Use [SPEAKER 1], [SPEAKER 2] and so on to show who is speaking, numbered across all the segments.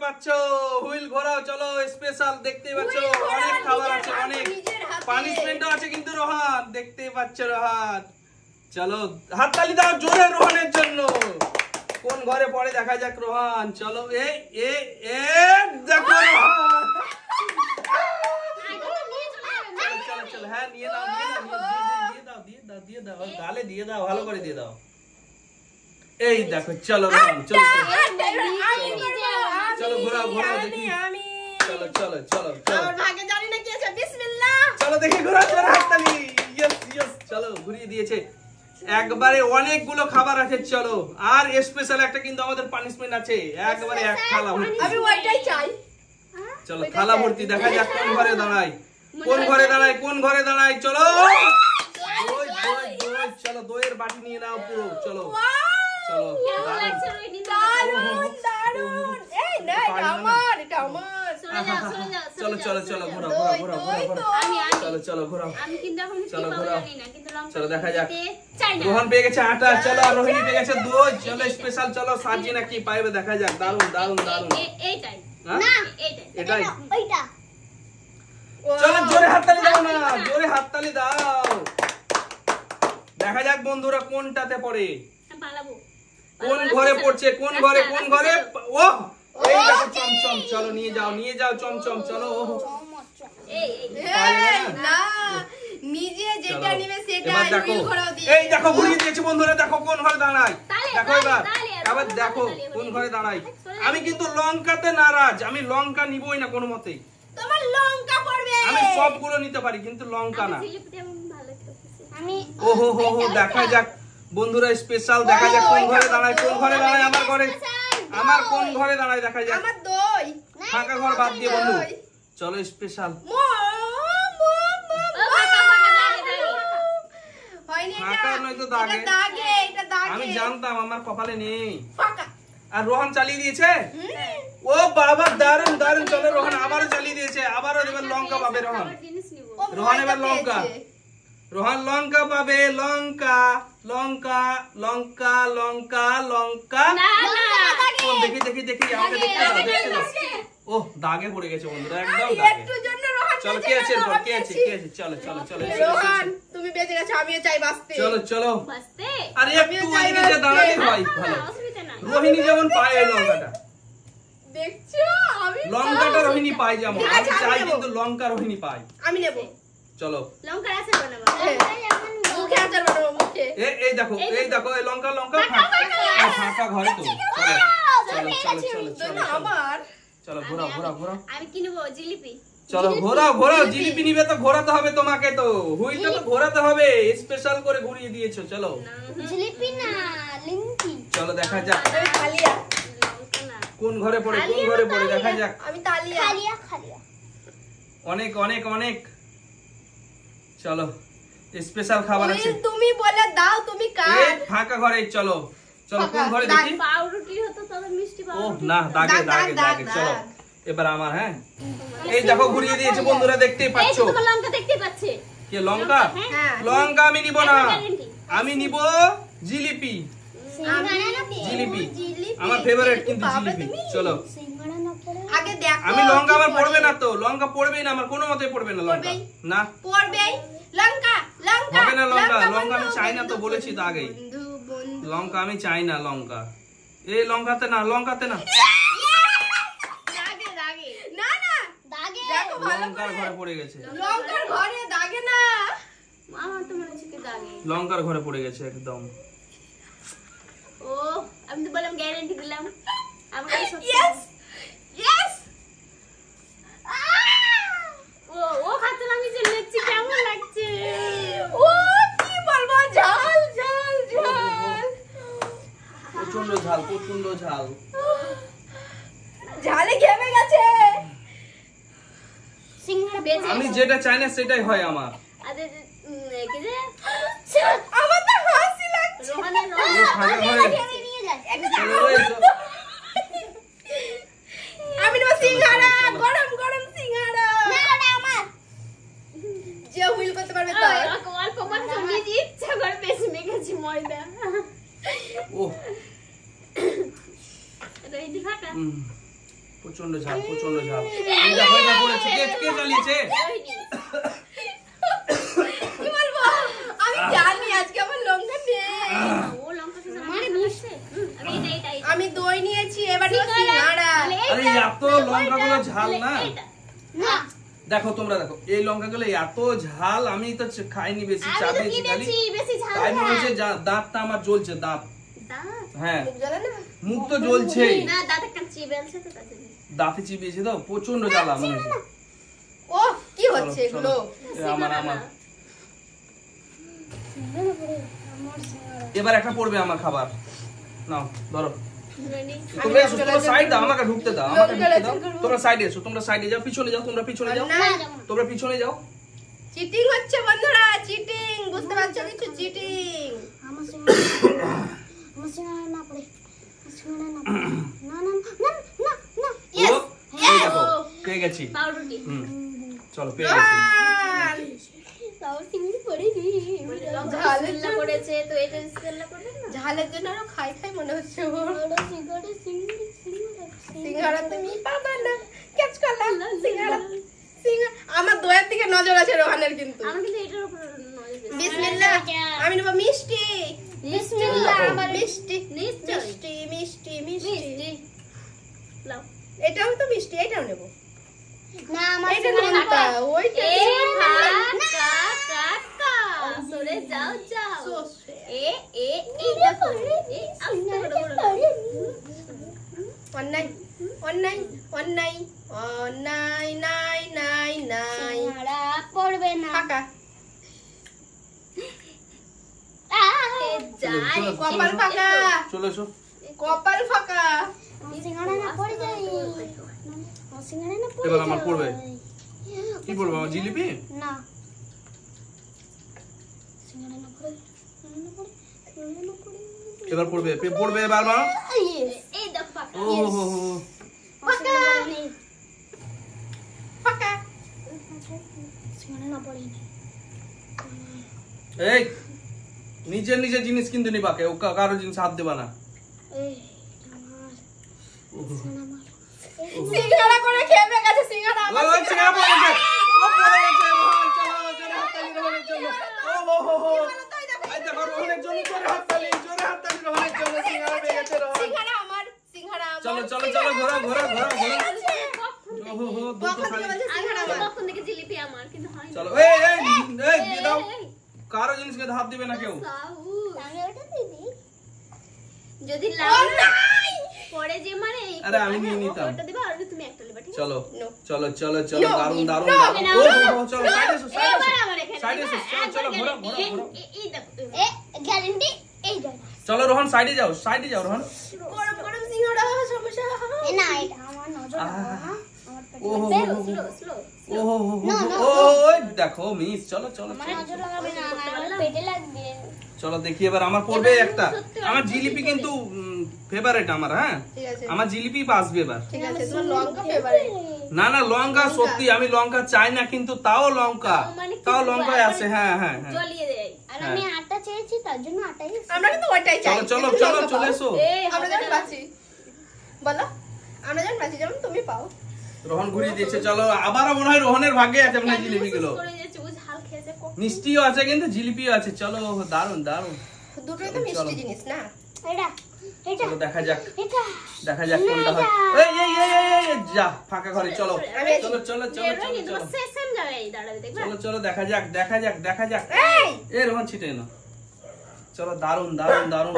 [SPEAKER 1] পাচ্ছো হুইল ঘোরাও চলো স্পেশাল দেখতে পাচ্ছো অনেক খাবার আছে অনেক পানিশমেন্টও আছে কিন্তু রোহান দেখতে পাচ্ছো রোহান চলো হাততালি দাও জোরে রোহানের জন্য কোন ঘরে পড়ে দেখা যাক রোহান চলো এ এ এ দেখো রোহান চলো চলো হ্যাঁ নিয়ে দাও দিয়ে দাও গালে দিয়ে দাও ভালো করে দিয়ে দাও এই দেখো চলো রোহান চলো চলো ঘোরাও ঘোরাও দেখি চলো চলো চলো
[SPEAKER 2] আমার ভাগে জানি না কি আছে বিসমিল্লাহ
[SPEAKER 1] চলো দেখি ঘোরাও জোরে হাততালি ইয়েস ইয়েস চলো ঘুরিয়ে দিয়েছে একবারে অনেকগুলো খাবার আছে চলো আর স্পেশাল একটা কিন্তু আমাদের পানিশমেন্ট আছে একবারে এক থালা ভর্তি
[SPEAKER 2] আমি ওইটাই চাই
[SPEAKER 1] চলো থালা ভর্তি দেখা যাক কোন ঘরে দাঁড়ায় চলো চলো দইয়ের বাটি নিয়ে নাও পুরো চলো চলো
[SPEAKER 2] দারুণ এই না এটা আমার
[SPEAKER 1] চলো চলো চলো ঘোরাও চলো ঘোরাও
[SPEAKER 3] আমি কিন্তু এখন কি পাবো জানি না কিন্তু লঙ্কা
[SPEAKER 1] চলো দেখা যাক
[SPEAKER 3] চাই না
[SPEAKER 1] রোহন পেয়ে গেছে আটা চলো আর রোহিণী পেয়ে গেছে দই চলো স্পেশাল চলো সাজিনা কি পাইবে দেখা যাক দারুন
[SPEAKER 3] এইটাই
[SPEAKER 1] না
[SPEAKER 3] এইটাই
[SPEAKER 2] ওইটা
[SPEAKER 1] চলো জোরে হাততালি দাও না জোরে হাততালি দাও দেখা যাক বন্ধুরা কোনটাতে পড়ে
[SPEAKER 3] পালাবো
[SPEAKER 1] কোন ঘরে পড়ছে কোন ঘরে ও এই দেখো চমচম চলো নিয়ে যাও চমচম চলো
[SPEAKER 3] এই
[SPEAKER 2] না নিজে যেটা নিবে সেটা
[SPEAKER 1] দেখো
[SPEAKER 2] হুইল ঘোরাও দিয়ে
[SPEAKER 1] এই দেখো ঘুরিয়ে দিয়েছে বন্ধুরা দেখো কোন ঘরে দাঁড়ায় দেখো এবার দেখো কোন ঘরে দাঁড়ায় আমি কিন্তু লঙ্কাতে নারাজ আমি লঙ্কা নিবই না কোনো মতেই
[SPEAKER 2] তোমার লঙ্কা পড়বে
[SPEAKER 1] আমি সবগুলো নিতে পারি কিন্তু লঙ্কা না
[SPEAKER 3] আমি
[SPEAKER 1] ওহো হো হো দেখা যাক বন্ধুরা স্পেশাল দেখা যাক কোন ঘরে দাঁড়ায় আমার কোন ঘরে দাঁড়ায় দেখা যাক
[SPEAKER 2] আমার দই
[SPEAKER 1] ফাঁকা ঘর বাদ দিয়ে বন্ধু চলো স্পেশাল
[SPEAKER 2] হয়নি
[SPEAKER 1] ফাঁকা নয়তো দাগে
[SPEAKER 2] এটা দাগে
[SPEAKER 1] আমি জানতাম আমার কপালে নেই
[SPEAKER 2] ফাঁকা
[SPEAKER 1] আর রোহন চালিয়ে দিয়েছে ও বাবা দারুন চলো রোহন আবারও চালিয়ে দিয়েছে আবারও এবার লঙ্কা পাবে রোহন এবার রোহন লঙ্কা পাবে লঙ্কা দেখি আমাকে দেখতে দাও ও দাগে পড়ে গেছে বন্ধুরা একদম দাগে
[SPEAKER 2] একটুর জন্য রোহান
[SPEAKER 1] চলো কে আছে চলো
[SPEAKER 2] রোহান তুমি বেঁচে গেছো আমিও চাই বাঁচতে
[SPEAKER 1] চলো
[SPEAKER 3] বাসতে
[SPEAKER 1] আরে একটু ওইদিকে দাঁড়ালে হয় ভালো
[SPEAKER 3] অসুবিধা না
[SPEAKER 1] রোহিণী যেমন পায় এই লঙ্কাটা
[SPEAKER 2] দেখছো আমি
[SPEAKER 1] লঙ্কাটা রোহিণী পায় যেমন আমি চাই কিন্তু লঙ্কা রোহিণী পায়
[SPEAKER 2] আমি নেব
[SPEAKER 1] চলো
[SPEAKER 3] লঙ্কা আছে বানাবো
[SPEAKER 2] মুখে আচার বানাবো মুখে
[SPEAKER 1] এই দেখো এই লঙ্কা ফাঁকা ঘরে তো চলো
[SPEAKER 2] আমার
[SPEAKER 1] চলো ঘোরাও
[SPEAKER 3] আমি কিনবো জিলিপি
[SPEAKER 1] চলো ঘোরাও জিলিপি নিবে তো ঘোরাতে হবে তোমাকে তো হুইলটা তো ঘোরাতে হবে স্পেশাল করে ঘুরিয়ে দিয়েছো চলো
[SPEAKER 3] জিলিপি না লিংকি
[SPEAKER 1] চলো দেখা যাক
[SPEAKER 2] আমি খালিয়া
[SPEAKER 3] লঙ্কা না
[SPEAKER 1] কোন ঘরে পড়ে দেখা যাক
[SPEAKER 2] আমি তালিয়া
[SPEAKER 1] অনেক চলো স্পেশাল খাবার আছে
[SPEAKER 2] তুমি বলে দাও তুমি কার
[SPEAKER 1] এই ফাঁকা ঘরে চলো কোন ঘরে দেখি
[SPEAKER 3] পাউরুটি হতো তবে মিষ্টি
[SPEAKER 1] ও
[SPEAKER 3] পাউরুটি
[SPEAKER 1] না দাগে চলো এবার আমার হ্যাঁ এই দেখো ঘুরিয়ে দিয়েছে বন্ধুরা দেখতেই
[SPEAKER 3] এই
[SPEAKER 1] পাচ্ছো
[SPEAKER 3] তো লঙ্কা দেখতে পাচ্ছে
[SPEAKER 1] কে লঙ্কা
[SPEAKER 2] হ্যাঁ
[SPEAKER 1] লঙ্কা আমি নিব না আমি নিব জিলিপি আমার ফেভারিট কিন্তু জিলিপি চলো
[SPEAKER 2] আগে দেখো
[SPEAKER 1] আমি লঙ্কা আমার পড়বে না তো লঙ্কা পড়বেই না আমার কোনো মতে পড়বে না লঙ্কা না
[SPEAKER 2] পড়বেই লঙ্কা
[SPEAKER 1] হবে না লঙ্কা আমি চাই না তো বলেছি তো আগেই লঙ্কা আমি চাই না লঙ্কা এই লঙ্কাতে না
[SPEAKER 2] দেখো ভালো
[SPEAKER 1] লঙ্কার ঘরে পড়ে গেছে
[SPEAKER 2] লঙ্কার ঘরে দাগে না
[SPEAKER 3] আমার তো মনে হচ্ছে কি দাগে
[SPEAKER 1] লঙ্কার ঘরে পড়ে গেছে একদম
[SPEAKER 3] ও আমি তো বললাম গ্যারান্টি দিলাম আমরা সব
[SPEAKER 2] ইয়েস
[SPEAKER 3] ও খাচ্ছে আমি যে লেচ্ছি কেমন লাগছে
[SPEAKER 2] ও কি বলবো ঝাল
[SPEAKER 1] প্রচন্ড ঝাল
[SPEAKER 2] ঝালে ঘেমে গেছে
[SPEAKER 1] আমি যেটা চাই না সেটাই হয় আমার
[SPEAKER 3] আরে কি যে
[SPEAKER 2] আমার তো হাসি লাগছে
[SPEAKER 3] রোহানের
[SPEAKER 1] ফাঁকা ঘরে
[SPEAKER 2] আমি নেব সিঙ্গাড়া গরম সিঙ্গাড়া আমার যে হুইল করতে পারবে তাই
[SPEAKER 3] অল্প মাত্র নিজে ইচ্ছা করে বেশি মেখেছি ময়দা
[SPEAKER 1] ও
[SPEAKER 3] এটা এই ফাঁকা
[SPEAKER 1] প্রচন্ড ঝাল প্রচন্ড ঝাল। এই দেখো এটা পড়েছে, কে জ্বালিয়েছে?
[SPEAKER 2] কি বলবো, আমি জানি আজকে আমার লঙ্কা নেই।
[SPEAKER 3] ও লঙ্কা খেতে মানে মিশছে।
[SPEAKER 2] আমি দই নিয়েছি, এবার নিয়ে সিঙ্গাড়া।
[SPEAKER 1] আরে এত লঙ্কাগুলো ঝাল না।
[SPEAKER 3] না
[SPEAKER 1] দেখো তোমরা দেখো এই লঙ্কাগুলো এত ঝাল, আমি তো খাইনি বেশি,
[SPEAKER 3] আমি
[SPEAKER 1] চা
[SPEAKER 3] তো
[SPEAKER 1] দিয়েছি খালি।
[SPEAKER 3] কিনেছি বেশি ঝাল
[SPEAKER 1] তাই মনে
[SPEAKER 3] না।
[SPEAKER 1] হচ্ছে দাঁতটা আমার জ্বলছে, দাঁত।
[SPEAKER 3] দাঁত?
[SPEAKER 1] হ্যাঁ
[SPEAKER 2] মুখ জ্বালা না?
[SPEAKER 1] মুখ তো জ্বলছেই,
[SPEAKER 3] না দাঁত একটা চিবেলছে তো তাতে।
[SPEAKER 1] দাঁতে চিবিয়েছে তো প্রচন্ড জ্বালা মনে হচ্ছে।
[SPEAKER 2] ও কি হচ্ছে এগুলো?
[SPEAKER 1] আমার এবার একটা পড়বে আমার খাবার। নাও ধরো, তোমরা এসো, তোমরা সাইড দাও, আমাকে ঢুকতে দাও, আমাকে ঢুকতে দাও। তোমরা সাইডে এসো, তোমরা সাইডে যাও, পিছনে যাও, তোমরা পিছনে যাও,
[SPEAKER 2] না,
[SPEAKER 1] তোমরা পিছনে যাও।
[SPEAKER 2] চিটিং হচ্ছে বন্ধুরা, চিটিং, বুঝতে পারছো কিছু? চিটিং।
[SPEAKER 3] আমার সিঙ্গাড়া না পড়ে। সিঙ্গাড়া না পড়ে। না না না না না।
[SPEAKER 1] ও, এই দেখো পেয়ে গেছি।
[SPEAKER 3] পাউরুটি।
[SPEAKER 1] চলো পেয়ে গেছি।
[SPEAKER 3] তাও সিঙ্গাড়া পড়েনি। ঝালের জন্য পড়েছে তো এটা সিঙ্গাড়া পড়বে না।
[SPEAKER 2] ঝালের জন্য আরো খাই খাই মনে হচ্ছে ওর।
[SPEAKER 3] সিঙ্গাড়া
[SPEAKER 2] সিঙ্গাড়া তুমি পাবা না, ক্যাচ করলাম। সিঙ্গাড়া সিঙ্গাড়া আমার দইয়ের দিকে নজর আছে রোহানের কিন্তু।
[SPEAKER 3] আমার কিন্তু এটার উপর নজর দিয়েছে।
[SPEAKER 2] বিসমিল্লাহ, আমি নেব মিষ্টি।
[SPEAKER 3] বিসমিল্লাহ,
[SPEAKER 2] আমার মিষ্টি
[SPEAKER 3] নিশ্চয়ই।
[SPEAKER 2] মিষ্টি মিষ্টি মিষ্টি।
[SPEAKER 3] মিষ্টি। লাও।
[SPEAKER 2] এটাও তো মিষ্টি, এটাও নেব।
[SPEAKER 3] না আমার
[SPEAKER 2] এটা
[SPEAKER 3] সিঙ্গাড়া না
[SPEAKER 2] নোনতা,
[SPEAKER 3] পড়ে।
[SPEAKER 2] ওইটা
[SPEAKER 3] এ
[SPEAKER 2] না।
[SPEAKER 3] কাকা সরে যাও যাও।
[SPEAKER 2] সরে।
[SPEAKER 3] এই দেখো এই আস্তে করে
[SPEAKER 2] অন্যায় অন্যায় অন্যায় অন্যায় নাই নাই নাই।
[SPEAKER 3] সিঙ্গাড়া পড়বে না।
[SPEAKER 2] ফাঁকা
[SPEAKER 3] যাই
[SPEAKER 2] কপাল ফাঁকা,
[SPEAKER 1] চলে এসো।
[SPEAKER 2] কপাল ফাঁকা।
[SPEAKER 3] সিঙ্গাড়া না পড়ে যায়। সিঙ্গাড়া না পড়ে
[SPEAKER 1] এবার আমার
[SPEAKER 3] যায়।
[SPEAKER 1] পড়বে। কি পড়বে আমার? জিলিপি?
[SPEAKER 3] না সিঙ্গাড়া না পড়ে। না পড়ে। না পড়ে।
[SPEAKER 1] এবার পড়বে, পড়বে এবার মা।
[SPEAKER 3] এই দেখো পাকা।
[SPEAKER 1] ও হো হো।
[SPEAKER 2] ফাঁকা ফাঁকা।
[SPEAKER 3] সিঙ্গাড়া না পড়ে।
[SPEAKER 1] এই নিজের নিজের জিনিস কিন্তু নিবা, কেউ কারো জিনিস হাত দেবা না।
[SPEAKER 3] এই আমার আমার
[SPEAKER 2] সিঙ্গাড়া করে খেয়ে গেছে। সিঙ্গাড়া আমার
[SPEAKER 1] ওই সিঙ্গাড়া পড়ে গেছে। ও পড়ে গেছে। রোহন চলো, জোরে হাততালি রোহনের জন্য। ও হো হো হো। এই দেখো রোহনের জন্য জোরে হাততালি রোহনের জন্য। সিঙ্গাড়া পেয়ে গেছে রোহন।
[SPEAKER 2] সিঙ্গাড়া আমার, সিঙ্গাড়া আমার।
[SPEAKER 1] চলো চলো চলো, ঘোরো ঘোরো ঘোরো ঘোরো। ও হো হো, দুটো খালি।
[SPEAKER 2] সিঙ্গাড়া আমার।
[SPEAKER 3] কখন থেকে জিলিপি আমার কিন্তু হয় না।
[SPEAKER 1] চলো এই এই এই দিয়ে দাও। কারো জিনিসকে হাত দিবে না কেউ।
[SPEAKER 3] আমি ওটা দিদি যদি
[SPEAKER 2] ও
[SPEAKER 3] লাউ
[SPEAKER 2] নাই।
[SPEAKER 3] পরে যে মানে
[SPEAKER 1] আরে আমি নিয়ে নিতাম।
[SPEAKER 3] ওটা দিবা আর তুমি একটা দিবা ঠিক আছে।
[SPEAKER 1] চলো
[SPEAKER 2] No.
[SPEAKER 1] চলো চলো চলো,
[SPEAKER 2] No.
[SPEAKER 1] দারুন দারুন
[SPEAKER 2] No.
[SPEAKER 1] দারুন।
[SPEAKER 3] No.
[SPEAKER 1] ও হো হো, চলো সাইডে এসো, সাইডে
[SPEAKER 3] এবার
[SPEAKER 1] এসো।
[SPEAKER 3] আমার এখানে
[SPEAKER 1] সাইডে এসো, চলো চলো, ঘোরো ঘোরো ঘোরো।
[SPEAKER 3] এই দেখো এ গ্যারান্টি এই দেখো
[SPEAKER 1] চলো রোহন সাইডে যাও, সাইডে যাও রোহন।
[SPEAKER 2] গরম গরম সিঙ্গাড়া সমস্যা।
[SPEAKER 3] এ না এটা আমার নজর দাও না আমার পেটে
[SPEAKER 1] ও হো হো হো।
[SPEAKER 3] স্লো স্লো
[SPEAKER 1] ও হো হো হো।
[SPEAKER 3] No, no,
[SPEAKER 1] ওই দেখো মিস, চলো চলো
[SPEAKER 3] আমার
[SPEAKER 1] চলো।
[SPEAKER 3] নজর লাগাবে না আমার পেটে লাগবে
[SPEAKER 1] চলো দেখি এবার আমার পড়বে একটা। আমার জিলিপি কিন্তু ফেভারিট আমার, হ্যাঁ
[SPEAKER 2] ঠিক আছে
[SPEAKER 1] আমার জিলিপি আসবে এবার।
[SPEAKER 2] ঠিক আছে, তোমার লঙ্কা ফেভারিট।
[SPEAKER 1] না না লঙ্কা সত্যি, আমি লঙ্কা চাই না কিন্তু তাও লঙ্কা,
[SPEAKER 3] মানে কি
[SPEAKER 1] তাও
[SPEAKER 3] বলবো,
[SPEAKER 1] লঙ্কায়
[SPEAKER 3] একবার
[SPEAKER 1] আছে। হ্যাঁ হ্যাঁ হ্যাঁ।
[SPEAKER 3] জ্বলিয়ে দেয় আর আমি আটা চেয়েছি তার জন্য আটাই
[SPEAKER 2] আমরা কিন্তু ওইটাই চাই।
[SPEAKER 1] চলো চলো
[SPEAKER 2] কিন্তু
[SPEAKER 1] চলো
[SPEAKER 2] লঙ্কা
[SPEAKER 1] চলে
[SPEAKER 2] পাও।
[SPEAKER 1] এসো।
[SPEAKER 2] আমরা যেমন পাচ্ছি, বলো আমরা যেমন পাচ্ছি যেমন তুমি পাও।
[SPEAKER 1] রোহন ঘুরিয়ে দিয়েছে। চলো আবারও মনে হয় রোহনের ভাগ্যে আছে মনে হয় জিলিপি গুলো।
[SPEAKER 3] করে যাচ্ছে ও ঝাল খেয়েছে
[SPEAKER 1] মিষ্টিও আছে কিন্তু জিলিপিও আছে। চলো দারুন দারুন।
[SPEAKER 2] দুটোই তো মিষ্টি জিনিস না?
[SPEAKER 3] এটা এটা
[SPEAKER 1] চলো দেখা যাক,
[SPEAKER 3] এটা
[SPEAKER 1] দেখা যাক কোনটা হয়। এই এই এই এই যা ফাঁকা ঘরে চলো চলো চলো চলো চলো
[SPEAKER 3] কিন্তু
[SPEAKER 1] চলো
[SPEAKER 3] সেশন জায়গায় দাঁড়াবে দেখবা
[SPEAKER 1] চলো চলো দেখা যাক দেখা যাক দেখা যাক।
[SPEAKER 2] এই
[SPEAKER 1] এ রোহন ছিটে না। চলো দারুন দারুন দারুন।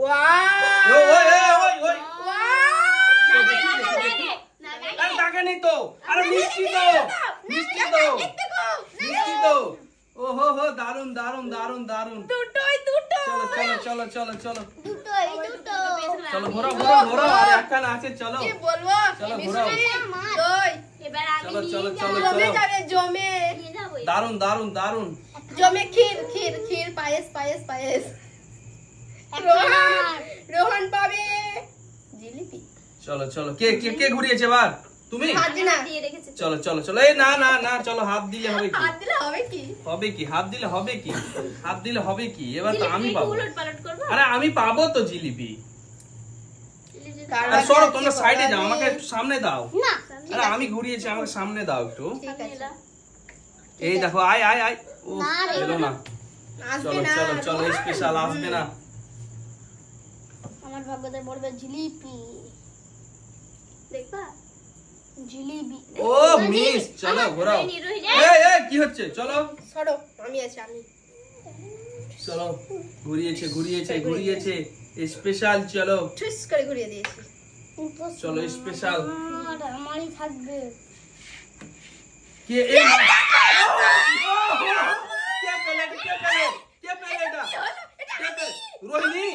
[SPEAKER 2] ওয়াও
[SPEAKER 1] ওই ওই ওই ওই
[SPEAKER 2] ওয়াও
[SPEAKER 1] দেখি দেখি দেখি।
[SPEAKER 3] না
[SPEAKER 1] আরে টাকা নেই তো, আরে মিষ্টি তো, মিষ্টি তো, মিষ্টি তো। ও হো হো, দারুন দারুন দারুন দারুন।
[SPEAKER 2] দুটোই দুটো।
[SPEAKER 1] চলো চলো চলো চলো চলো
[SPEAKER 3] দুটো এই দুটো
[SPEAKER 1] চলো ঘোরো ঘোরো ঘোরো। আর একখানা আছে চলো।
[SPEAKER 2] কি বলবো?
[SPEAKER 1] চলো,
[SPEAKER 2] মিষ্টি
[SPEAKER 3] ঘোরাও।
[SPEAKER 2] দই
[SPEAKER 3] এবার আমি
[SPEAKER 1] চলো, চলো,
[SPEAKER 3] নিয়ে
[SPEAKER 1] চলো,
[SPEAKER 3] যাবো
[SPEAKER 2] জমে যাবে জমে
[SPEAKER 3] নিয়ে যাবো
[SPEAKER 1] দারুন দারুন দারুন।
[SPEAKER 2] জমে ক্ষীর ক্ষীর ক্ষীর পায়েস পায়েস পায়েস।
[SPEAKER 3] একটা আমার।
[SPEAKER 2] রোহন পাবে জিলিপি।
[SPEAKER 1] চলো চলো কে কে কে ঘুরিয়েছে এবার? তুমি?
[SPEAKER 2] হাত দি না।
[SPEAKER 3] দিয়ে রেখেছি
[SPEAKER 1] চলো চলো চলো। এই না না না, চলো হাত দিলে হবে কি?
[SPEAKER 2] হাত দিলে হবে কি?
[SPEAKER 1] হবে কি? হাত দিলে হবে কি? হাত দিলে হবে কি? এবার তো আমি পাবো।
[SPEAKER 3] উলট পালট করবো
[SPEAKER 1] আরে আমি পাবো তো জিলিপি।
[SPEAKER 2] কার
[SPEAKER 1] আরে
[SPEAKER 2] ভাগ্যে
[SPEAKER 1] সরো
[SPEAKER 2] আছে
[SPEAKER 1] তোমরা সাইডে যাও,
[SPEAKER 2] বলা
[SPEAKER 1] আমাকে
[SPEAKER 2] নেই।
[SPEAKER 1] একটু সামনে দাও।
[SPEAKER 3] না
[SPEAKER 1] আরে আমি ঘুরিয়েছি, আমাকে সামনে দাও একটু।
[SPEAKER 2] ঠিক আছে।
[SPEAKER 1] এই দেখো, আয় আয় আয়। ও
[SPEAKER 3] না রে।
[SPEAKER 1] এলো না।
[SPEAKER 2] আসবে
[SPEAKER 1] চলো
[SPEAKER 2] না
[SPEAKER 1] চলো চলো, স্পেশাল আসবে না।
[SPEAKER 3] আমার ভাগ্যতে পড়বে জিলিপি দেখবা জিলিপি
[SPEAKER 1] ও মিস, চলো ঘোরাও।
[SPEAKER 3] রোহিণী, রোহিণী।
[SPEAKER 1] এই এই কি হচ্ছে? চলো
[SPEAKER 2] সরো, আমি আছি আমি।
[SPEAKER 1] চলো, ঘুরিয়েছে ঘুরিয়েছে ঘুরিয়েছে, স্পেশাল। চলো
[SPEAKER 2] টুইস করে ঘুরিয়ে দিয়েছি।
[SPEAKER 1] চলো স্পেশাল।
[SPEAKER 3] আমারই থাকবে
[SPEAKER 1] কে এই কে পেলে কে পেলে কে পেলে এটা? কে পেলে? রোহিণী।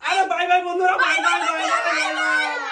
[SPEAKER 1] আরে বাই বাই বন্ধুরা, bye bye bye bye bye.